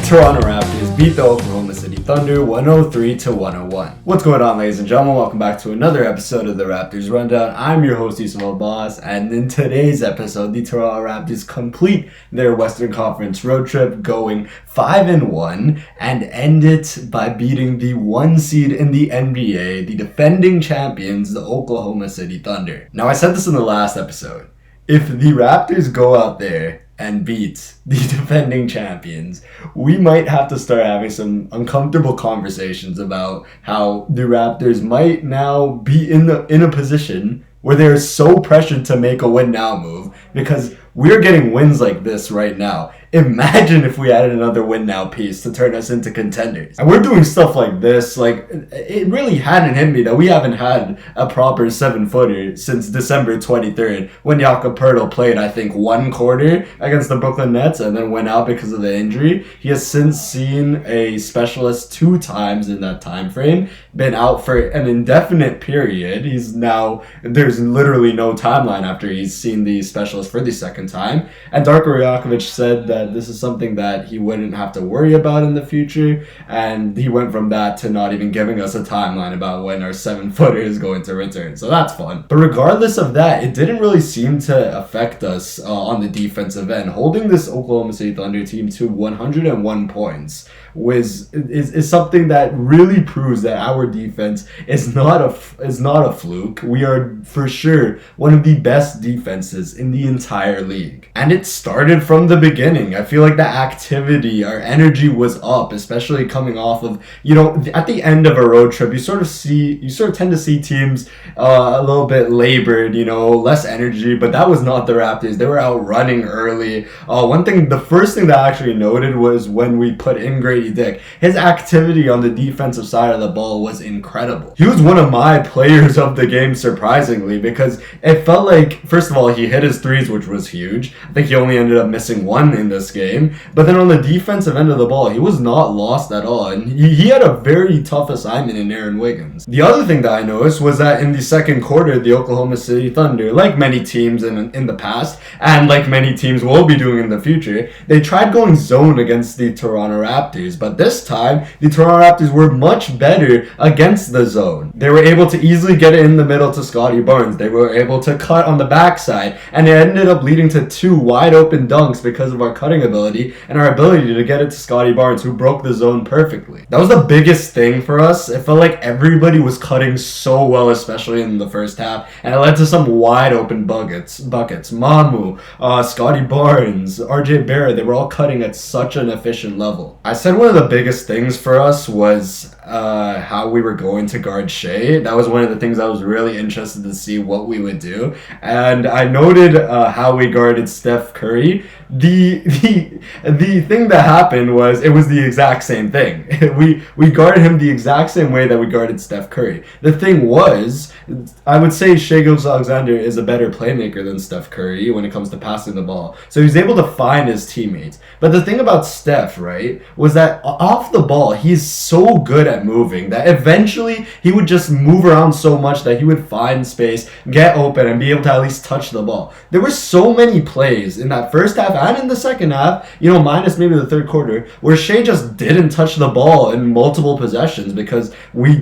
Toronto Raptors beat the Oklahoma City Thunder 103-101. What's going on, ladies and gentlemen? Welcome back to another episode of the Raptors Rundown. I'm your host, Yusuf Boss, and in today's episode, the Toronto Raptors complete their Western Conference road trip, going 5-1, and end it by beating the 1 seed in the NBA, the defending champions, the Oklahoma City Thunder. Now, I said this in the last episode. If the Raptors go out there and beat the defending champions, we might have to start having some uncomfortable conversations about how the Raptors might now be in a position where they're so pressured to make a win now move, because we're getting wins like this right now. Imagine if we added another win now piece to turn us into contenders. And we're doing stuff like this. Like, it really hadn't hit me that we haven't had a proper 7-footer since December 23rd, when Jakob Poeltl played, I think, one quarter against the Brooklyn Nets and then went out because of the injury. He has since seen a specialist 2 times in that time frame, been out for an indefinite period. There's literally no timeline after he's seen the specialist for the second time. And Darko Rajakovic said that this is something that he wouldn't have to worry about in the future, and he went from that to not even giving us a timeline about when our 7-footer is going to return. So that's fun. But regardless of that, it didn't really seem to affect us on the defensive end. Holding this Oklahoma City Thunder team to 101 points is something that really proves that our defense is not a fluke. We are for sure one of the best defenses in the entire league. And it started from the beginning. I feel like the activity, our energy was up, especially coming off of, at the end of a road trip, you sort of tend to see teams a little bit labored, less energy, but that was not the Raptors. They were out running early. The first thing that I actually noted was when we put in Grady Dick. His activity on the defensive side of the ball was incredible. He was one of my players of the game, surprisingly, because it felt like, first of all, he hit his threes, which was huge. I think he only ended up missing 1 in this game. But then on the defensive end of the ball, he was not lost at all. And he had a very tough assignment in Aaron Wiggins. The other thing that I noticed was that in the second quarter, the Oklahoma City Thunder, like many teams in the past, and like many teams will be doing in the future, they tried going zone against the Toronto Raptors. But this time, the Toronto Raptors were much better against the zone. They were able to easily get it in the middle to Scottie Barnes. They were able to cut on the backside, and it ended up leading to 2 wide open dunks because of our cutting ability and our ability to get it to Scottie Barnes, who broke the zone perfectly. That was the biggest thing for us. It felt like everybody was cutting so well, especially in the first half, and it led to some wide open buckets. Mamu, Scottie Barnes, RJ Barrett, they were all cutting at such an efficient level. I said one of the biggest things for us was how we were going to guard Shea. That was one of the things I was really interested to see what we would do. And I noted how we guarded Steph Curry. The thing that happened was it was the exact same thing. We guarded him the exact same way that we guarded Steph Curry. The thing was, I would say Shai Gilgeous-Alexander is a better playmaker than Steph Curry when it comes to passing the ball. So he's able to find his teammates. But the thing about Steph, right, was that off the ball, he's so good at moving that eventually he would just move around so much that he would find space, get open, and be able to at least touch the ball. There were so many plays in that first half and in the second half, minus maybe the third quarter, where Shai just didn't touch the ball in multiple possessions because we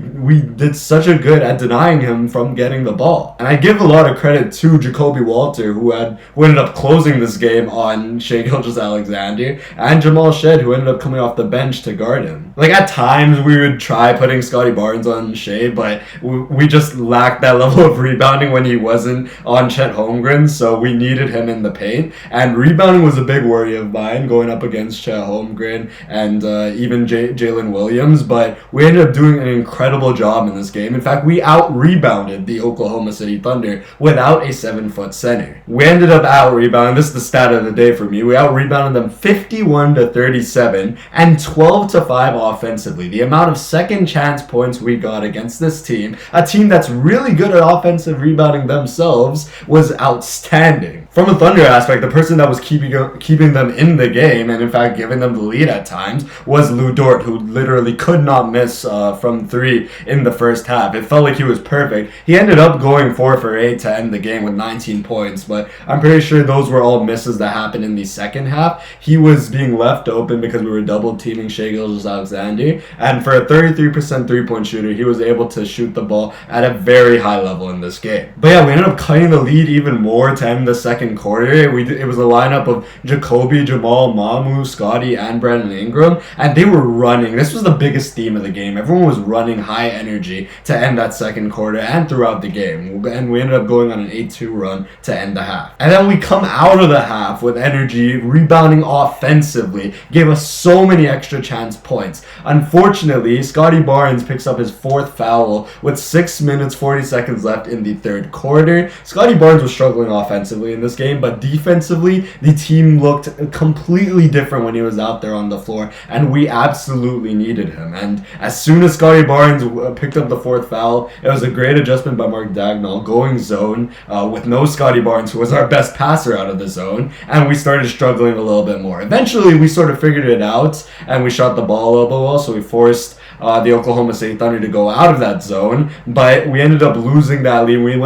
did such a good at denying him from getting the ball. And I give a lot of credit to Jacoby Walter, who ended up closing this game on Shai Gilgeous-Alexander, and Jamal Shead, who ended up coming off the bench to guard him. Like, at times we would try putting Scottie Barnes on Shai, but we just lacked that level of rebounding when he wasn't on Chet Holmgren, so we needed him in the paint. And rebounding was a big worry of mine going up against Chet Holmgren and even Jalen Williams, but we ended up doing an incredible job in this game. In fact, we out-rebounded the Oklahoma City Thunder without a 7-foot center. We ended up out-rebounding, this is the stat of the day for me, we out-rebounded them 51-37 and 12-5 offensively. The amount of second chance points we got against this team, a team that's really good at offensive rebounding themselves, was outstanding. From a Thunder aspect, the person that was keeping them in the game, and in fact giving them the lead at times, was Lu Dort, who literally could not miss from 3 in the first half. It felt like he was perfect. He ended up going 4 for 8 to end the game with 19 points, but I'm pretty sure those were all misses that happened in the second half. He was being left open because we were double teaming Shai Gilgeous-Alexander, and for a 33% three-point shooter, he was able to shoot the ball at a very high level in this game. But yeah, we ended up cutting the lead even more to end the second quarter. It was a lineup of Jacoby, Jamal, Mamu, Scottie, and Brandon Ingram, and they were running. This was the biggest theme of the game. Everyone was running high energy to end that second quarter and throughout the game, and we ended up going on an 8-2 run to end the half. And then we come out of the half with energy, rebounding offensively, gave us so many extra chance points. Unfortunately, Scottie Barnes picks up his 4th foul with 6 minutes 40 seconds left in the third quarter. Scottie Barnes was struggling offensively in this game, but defensively, the team looked completely different when he was out there on the floor, and we absolutely needed him. And as soon as Scottie Barnes picked up the 4th foul, it was a great adjustment by Mark Dagnall, going zone with no Scottie Barnes, who was our best passer out of the zone, and we started struggling a little bit more. Eventually, we sort of figured it out, and we shot the ball a little bit well, so we forced the Oklahoma City Thunder to go out of that zone, but we ended up losing that lead. We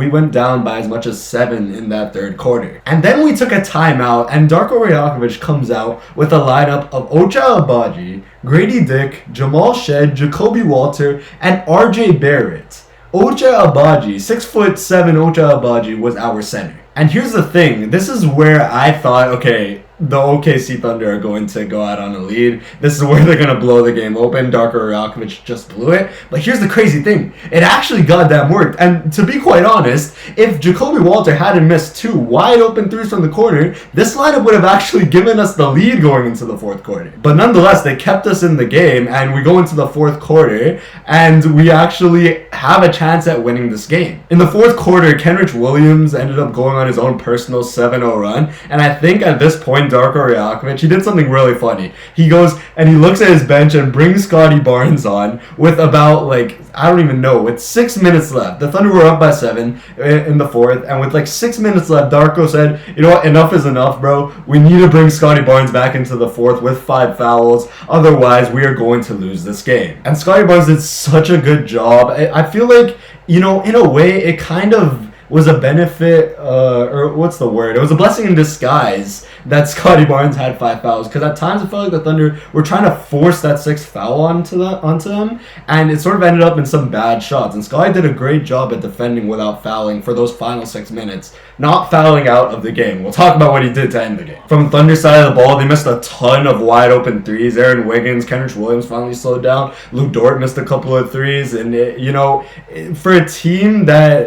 went down by as much as 7 in that third quarter. And then we took a timeout, and Darko Rajakovic comes out with a lineup of Ochai Agbaji, Grady Dick, Jamal Shead, Jacoby Walter, and RJ Barrett. Ochai Agbaji, 6'7" Ochai Agbaji was our center. And here's the thing, this is where I thought, okay, the OKC Thunder are going to go out on a lead. This is where they're going to blow the game open. Darko Rajakovic just blew it. But here's the crazy thing. It actually goddamn worked. And to be quite honest, if Jacoby Walter hadn't missed 2 wide open threes from the corner, this lineup would have actually given us the lead going into the fourth quarter. But nonetheless, they kept us in the game, and we go into the fourth quarter, and we actually have a chance at winning this game. In the fourth quarter, Kenrich Williams ended up going on his own personal 7-0 run, and I think at this point, Darko Rajakovic, he did something really funny. He goes and he looks at his bench and brings Scottie Barnes on with about, like, I don't even know, with 6 minutes left. The Thunder were up by 7 in the fourth, and with like 6 minutes left, Darko said, you know what, enough is enough, bro. We need to bring Scottie Barnes back into the fourth with 5 fouls. Otherwise, we are going to lose this game. And Scottie Barnes did such a good job. I feel like, you know, in a way, it kind of was a benefit, or what's the word? It was a blessing in disguise that Scottie Barnes had 5 fouls, because at times it felt like the Thunder were trying to force that 6th foul onto them, and it sort of ended up in some bad shots. And Scottie did a great job at defending without fouling for those final 6 minutes, not fouling out of the game. We'll talk about what he did to end the game. From the Thunder side of the ball, they missed a ton of wide open threes. Aaron Wiggins, Kenrich Williams finally slowed down. Lu Dort missed a couple of threes, and for a team that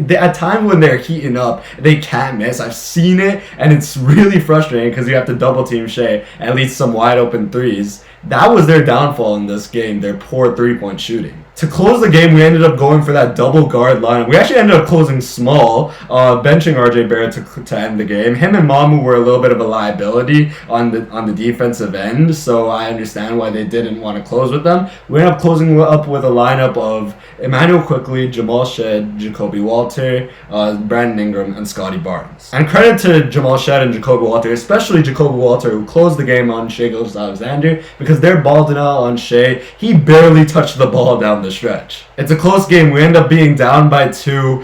at times when they're heating up, they can't miss. I've seen it, and it's really frustrating because you have to double team Shai at least some wide open threes. That was their downfall in this game, their poor 3-point shooting. To close the game, we ended up going for that double guard line. We actually ended up closing small, benching RJ Barrett to end the game. Him and Mamu were a little bit of a liability on the defensive end, so I understand why they didn't want to close with them. We ended up closing up with a lineup of Immanuel Quickley, Jamal Shead, Jacoby Walter, Brandon Ingram, and Scottie Barnes. And credit to Jamal Shead and Jacoby Walter, especially Jacoby Walter, who closed the game on Shai Gilgeous-Alexander, because they're balling out on Shai. He barely touched the ball down the stretch. It's a close game. We end up being down by 2.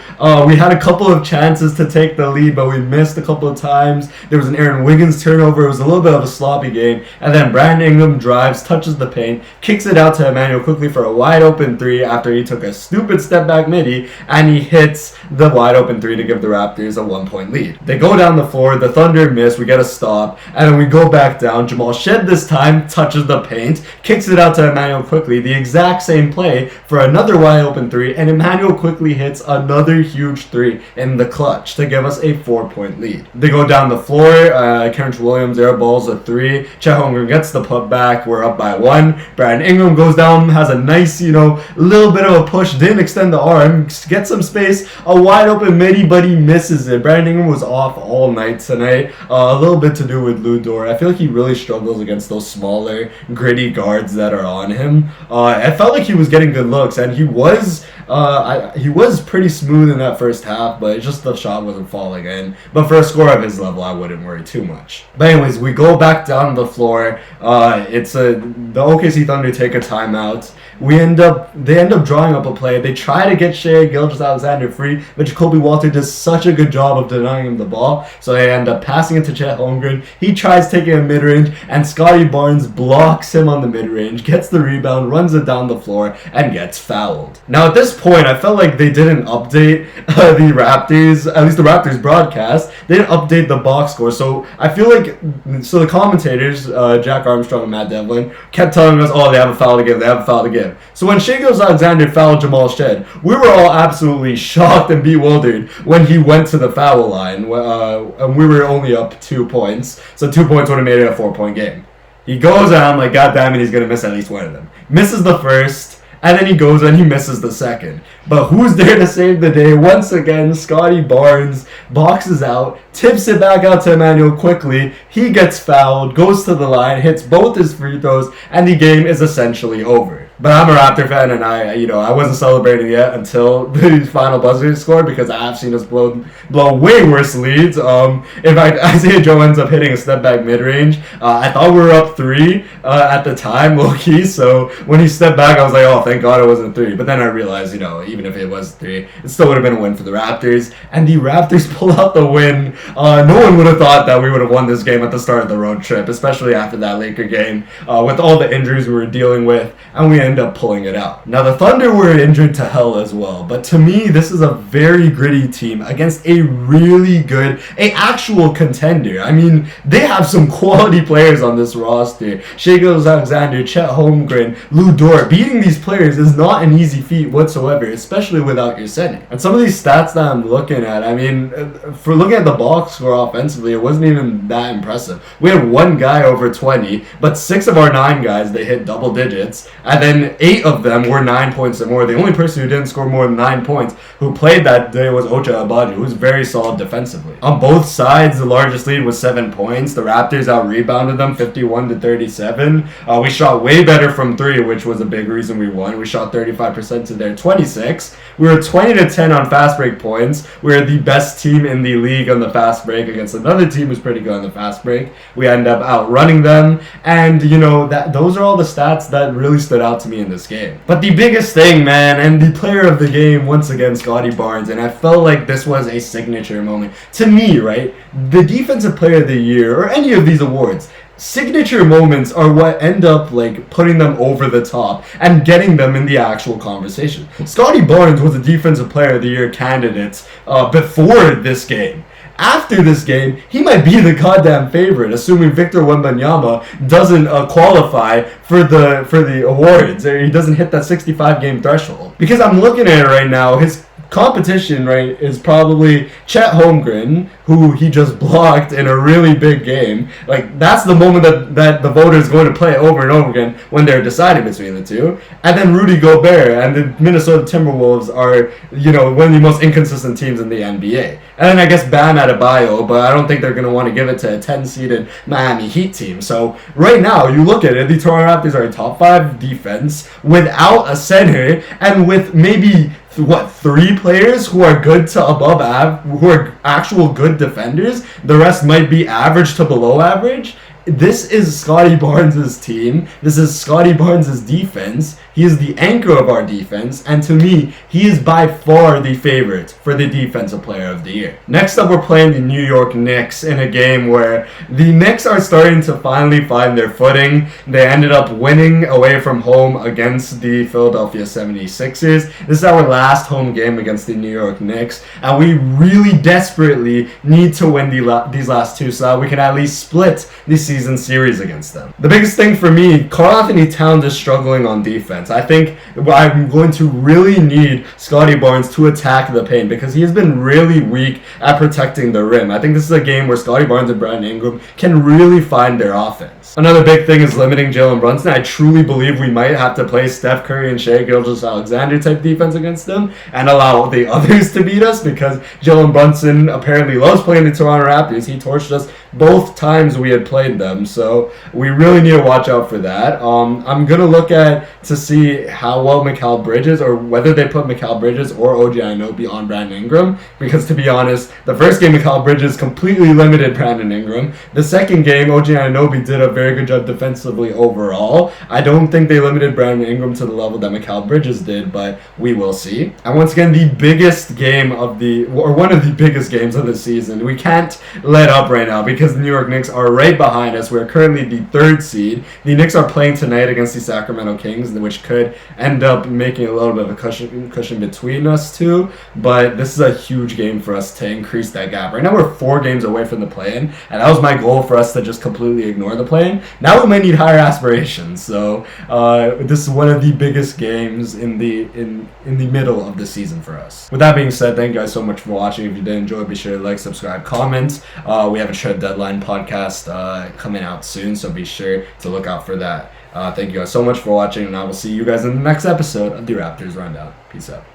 We had a couple of chances to take the lead, but we missed a couple of times. There was an Aaron Wiggins turnover. It was a little bit of a sloppy game. And then Brandon Ingram drives, touches the paint, kicks it out to Immanuel Quickley for a wide open 3 after he took a stupid step back midi, and he hits the wide open 3 to give the Raptors a 1-point lead. They go down the floor. The Thunder miss. We get a stop, and then we go back down. Jamal Shead this time touches the paint, kicks it out to Immanuel Quickley. The exact same play for another wide open 3, and Immanuel Quickley hits another huge 3 in the clutch to give us a 4-point lead. They go down the floor. Kenrich Williams airballs a 3. Chet Holmgren gets the putback. We're up by 1. Brandon Ingram goes down, has a nice, little bit of a push, didn't extend the arm, gets some space, a wide open midi, but he misses it. Brandon Ingram was off all night tonight. A little bit to do with Lu Dort. I feel like he really struggles against those smaller, gritty guards that are on him. I felt like he was getting good looks, and he was He was pretty smooth in that first half, but just the shot wasn't falling in. But for a scorer of his level, I wouldn't worry too much. But anyways, we go back down the floor. The OKC Thunder take a timeout. They end up drawing up a play. They try to get Shai Gilgeous-Alexander free, but Jacoby Walter does such a good job of denying him the ball, so they end up passing it to Chet Holmgren. He tries taking a mid-range, and Scottie Barnes blocks him on the mid-range, gets the rebound, runs it down the floor, and gets fouled. Now at this point, I felt like they didn't update the Raptors, at least the Raptors broadcast. They didn't update the box score, so I feel like the commentators, Jack Armstrong and Matt Devlin, kept telling us, oh, they have a foul to give. So when Shai Gilgeous-Alexander fouled Jamal Shead, we were all absolutely shocked and bewildered when he went to the foul line, and we were only up 2 points. So 2 points would have made it a 4-point game. He goes out, I'm like, God damn it, he's going to miss at least one of them. Misses the first, and then he goes and he misses the second. But who's there to save the day? Once again, Scottie Barnes boxes out, tips it back out to Emmanuel quickly. He gets fouled, goes to the line, hits both his free throws, and the game is essentially over. But I'm a Raptor fan, and I wasn't celebrating yet until the final buzzer scored, because I have seen us blow way worse leads. In fact, Isaiah Joe ends up hitting a step back mid range. I thought we were up 3 at the time, low key. So when he stepped back, I was like, oh, thank God it wasn't 3. But then I realized, even if it was 3, it still would have been a win for the Raptors. And the Raptors pull out the win. No one would have thought that we would have won this game at the start of the road trip, especially after that Laker game, with all the injuries we were dealing with, and we end up pulling it out. Now the Thunder were injured to hell as well, but to me this is a very gritty team against a really good, actual contender. I mean, they have some quality players on this roster. Shai Gilgeous-Alexander, Chet Holmgren, Lou Dort. Beating these players is not an easy feat whatsoever, especially without your center. And some of these stats that I'm looking at, I mean, for looking at the box score offensively, it wasn't even that impressive. We had one guy over 20, but 6 of our 9 guys, they hit double digits, and then 8 of them were 9 points or more. The only person who didn't score more than 9 points who played that day was Ocha Abaju, who's very solid defensively. On both sides, the largest lead was 7 points. The Raptors out-rebounded them 51-37. We shot way better from 3, which was a big reason we won. We shot 35% to their 26. We were 20-10 on fast break points. We were the best team in the league on the fast break against another team who's pretty good on the fast break. We end up outrunning them, and those are all the stats that really stood out to me in this game. But the biggest thing, man, and the player of the game, once again, Scottie Barnes, and I felt like this was a signature moment. To me, right, the Defensive Player of the Year, or any of these awards, signature moments are what end up putting them over the top and getting them in the actual conversation. Scottie Barnes was a Defensive Player of the Year candidate before this game. After this game, he might be the goddamn favorite, assuming Victor Wembanyama doesn't qualify for the awards, or he doesn't hit that 65-game threshold. Because I'm looking at it right now, his competition, right, is probably Chet Holmgren, who he just blocked in a really big game. That's the moment that the voter is going to play over and over again when they're deciding between the two. And then Rudy Gobert and the Minnesota Timberwolves are, one of the most inconsistent teams in the NBA. And then I guess Bam Adebayo, but I don't think they're going to want to give it to a 10-seeded Miami Heat team. So right now, you look at it, the Toronto Raptors are a top 5 defense without a center, and with maybe 3 players who are good to above average, who are actual good defenders. The rest might be average to below average. This is Scottie Barnes' team. This is Scottie Barnes' defense. He is the anchor of our defense, and to me, he is by far the favorite for the Defensive Player of the Year. Next up, we're playing the New York Knicks in a game where the Knicks are starting to finally find their footing. They ended up winning away from home against the Philadelphia 76ers. This is our last home game against the New York Knicks, and we really desperately need to win these last 2 so that we can at least split the season series against them. The biggest thing for me, Karl-Anthony Towns is struggling on defense. I think I'm going to really need Scottie Barnes to attack the paint because he has been really weak at protecting the rim. I think this is a game where Scottie Barnes and Brandon Ingram can really find their offense. Another big thing is limiting Jalen Brunson. I truly believe we might have to play Steph Curry and Shai Gilgeous-Alexander type defense against them and allow the others to beat us, because Jalen Brunson apparently loves playing the Toronto Raptors. He torched us both times we had played them, so we really need to watch out for that. I'm going to look at to see how well Mikal Bridges, or whether they put Mikal Bridges or OG Anunoby on Brandon Ingram, because to be honest, the first game Mikal Bridges completely limited Brandon Ingram. The second game, OG Anunoby did a very good job defensively overall. I don't think they limited Brandon Ingram to the level that Mikal Bridges did, but we will see. And once again, the biggest game of one of the biggest games of the season. We can't let up right now because the New York Knicks are right behind us. We're currently the 3rd seed. The Knicks are playing tonight against the Sacramento Kings, which could end up making a little bit of a cushion between us two, but this is a huge game for us to increase that gap. Right now we're 4 games away from the play-in, and that was my goal, for us to just completely ignore the play-in. Now we might need higher aspirations, so this is one of the biggest games in the middle of the season for us. With that being said, thank you guys so much for watching. If you did enjoy, be sure to like, subscribe, comment. We have a trade deadline podcast coming out soon, so be sure to look out for that. Thank you guys so much for watching, and I will see you guys in the next episode of the Raptors Rundown. Peace out.